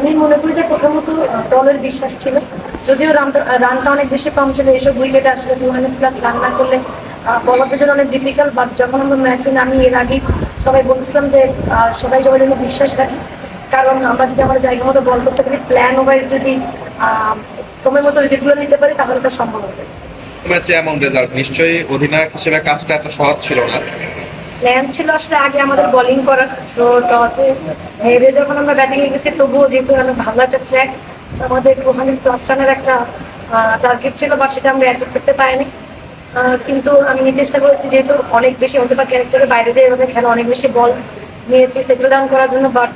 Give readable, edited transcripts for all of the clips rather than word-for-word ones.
আমি মনে করি যে প্রথমত দলের বিশ্বাস ছিল। যদিও রানটা অনেক বেশি কম ছিল, এইসব উইকেটে আসলে 200+ রান না করলে বলারদের জন্য অনেক ডিফিকাল্ট। বাট যখন আমরা ম্যাচে নামি এর আগেই সবাই বলছিলাম যে সবাই সবার জন্য বিশ্বাস রাখি, কারণ আমরা যদি আমাদের জায়গা মতো বল করতে পারি, প্ল্যান ওয়াইজ যদি সময় মতো উইকেটগুলো নিতে পারি, তাহলে এটা সম্ভব হবে। ম্যাচে এমন রেজাল্ট, নিশ্চয়ই অধিনায়ক হিসেবে কাজটা এত সহজ ছিল না। প্ল্যান ছিল আসলে আগে আমাদের বোলিং করার, সো টসে হেরে যখন আমরা ব্যাটিং এ গেছি, তবুও যেহেতু অনেক ভালো একটা ট্র্যাক, আমাদের 200+ রানের একটা টার্গেট ছিল, বাট সেটা আমরা অ্যাচিভ করতে পারিনি। কিন্তু আমি চেষ্টা করেছি, যেহেতু অনেক বেশি হতে পারে ক্যারেক্টারের বাইরে যে এভাবে খেলা, অনেক বেশি বল নিয়েছি সেটেল ডাউন করার জন্য। বাট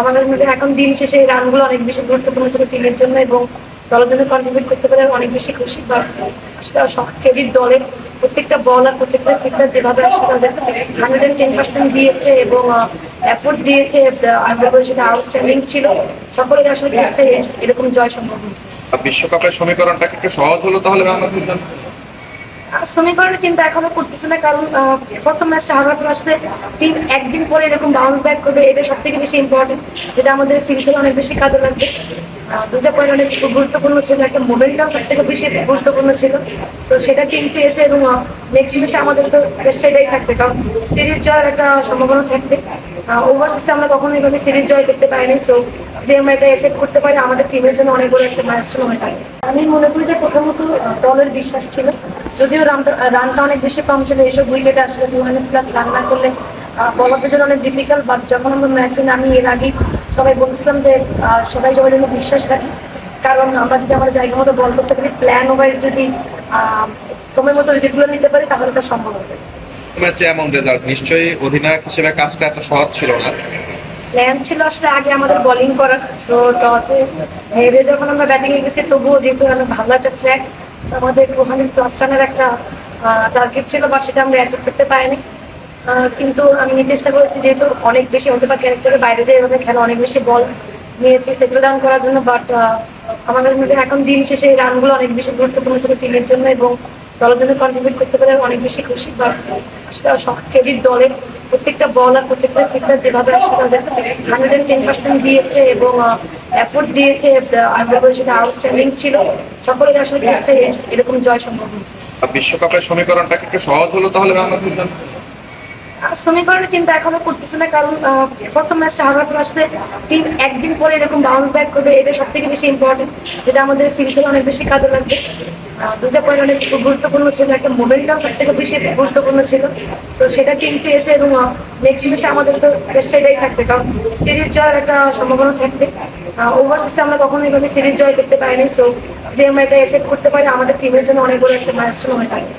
আমাদের মধ্যে এখন দিন শেষে এই রানগুলো অনেক বেশি গুরুত্বপূর্ণ ছিল টিমের জন্য এবং দলের জন্য কন্ট্রিবিউট করতে পারে অনেক বেশি খুশি। বাট আসলে সব ক্রেডিট দলের প্রত্যেকটা বল আর প্রত্যেকটা ফিল্ডার যেভাবে আসলে তাদের 110% দিয়েছে এবং এফোর্ট দিয়েছে, আমরা বলি সেটা আউটস্ট্যান্ডিং ছিল। সকলের আসলে চেষ্টায় এরকম জয় সম্ভব হয়েছে। বিশ্বকাপের সমীকরণটা একটু সহজ হলো তাহলে বাংলাদেশের জন্য? সমীকরণের চিন্তা এখনো করতেছে না, কারণ প্রথম ম্যাচটা হারার পর আসলে টিম একদিন পরে এরকম বাউন্স ব্যাক করবে, এটা সব থেকে বেশি ইম্পর্টেন্ট, যেটা আমাদের ফিল্ডে অনেক বেশি কাজে লাগবে। দুটা পয়েন্ট অনেক গুরুত্বপূর্ণ ছিল, একটা মোমেন্টটাও সব থেকে বেশি গুরুত্বপূর্ণ ছিল। সো সেটা টিম পেয়েছে এবং নেক্সট ম্যাচে আমাদের তো চেষ্টা এটাই থাকবে, কারণ সিরিজ জয়ের একটা সম্ভাবনা থাকবে। ওভারসিজে আমরা কখনো এইভাবে সিরিজ জয় করতে পারিনি, সো যদি আমরা এটা অ্যাচিভ করতে পারি, আমাদের টিমের জন্য অনেক বড় একটা মাইলস্টোন হয়ে থাকে। আমি মনে করি যে প্রথমত দলের বিশ্বাস ছিল। যদিও রানটা অনেক বেশি কম ছিল, এইসব উইকেটে আসলে 200+ রান না করলে বলারদের জন্য অনেক ডিফিকাল্ট। বাট যখন আমরা ম্যাচে নামি এর আগেই সবাই বলছিলাম যে সবাই সবার জন্য বিশ্বাস রাখি, কারণ আমরা যদি আমাদের জায়গা মতো বল করতে পারি, প্ল্যান ওয়াইজ যদি সময় মতো উইকেটগুলো নিতে পারি, তাহলে এটা সম্ভব হবে। ম্যাচে এমন রেজাল্ট, নিশ্চয়ই অধিনায়ক হিসেবে কাজটা এত সহজ ছিল না। প্ল্যান ছিল আসলে আগে আমাদের বোলিং করার, সো টসে হেরে যখন আমরা ব্যাটিং এ গেছি, তবুও যেহেতু অনেক ভালো একটা ট্র্যাক, আমাদের 200+ রানের একটা টার্গেট ছিল, বাট সেটা আমরা অ্যাচিভ করতে পারিনি। কিন্তু আমি চেষ্টা করেছি, যেহেতু অনেক বেশি হতে পারে ক্যারেক্টারের বাইরে যে এভাবে খেলা, অনেক বেশি বল নিয়েছি সেটেল ডাউন করার জন্য। বাট আমাদের মধ্যে এখন দিন শেষে এই রানগুলো অনেক বেশি গুরুত্বপূর্ণ ছিল টিমের জন্য এবং দলের জন্য কন্ট্রিবিউট করতে পারে অনেক বেশি খুশি। বাট আসলে সব ক্রেডিট দলের প্রত্যেকটা বল আর প্রত্যেকটা ফিল্ডার যেভাবে আসলে তাদের 110% দিয়েছে এবং এফোর্ট দিয়েছে, আমরা বলি সেটা আউটস্ট্যান্ডিং ছিল। সকলের আসলে চেষ্টায় এরকম জয় সম্ভব হয়েছে। বিশ্বকাপের সমীকরণটা একটু সহজ হলো তাহলে বাংলাদেশের জন্য? সমীকরণের চিন্তা এখনো করতেছে না, কারণ প্রথম ম্যাচটা হারার পর আসলে টিম একদিন পরে এরকম বাউন্স ব্যাক করবে, এটা সব থেকে বেশি ইম্পর্টেন্ট, যেটা আমাদের ফিল্ডে অনেক বেশি কাজে লাগবে। দুটা পয়েন্ট অনেক গুরুত্বপূর্ণ ছিল, একটা মোমেন্টটাও সব থেকে বেশি গুরুত্বপূর্ণ ছিল। সো সেটা টিম পেয়েছে এবং নেক্সট ম্যাচে আমাদের তো চেষ্টা এটাই থাকবে, কারণ সিরিজ জয়ের একটা সম্ভাবনা থাকবে। ওভারসিজে আমরা কখনো এইভাবে সিরিজ জয় করতে পারিনি, সো যদি আমরা এটা অ্যাচিভ করতে পারি, আমাদের টিমের জন্য অনেক বড় একটা মাইলস্টোন হয়ে থাকে।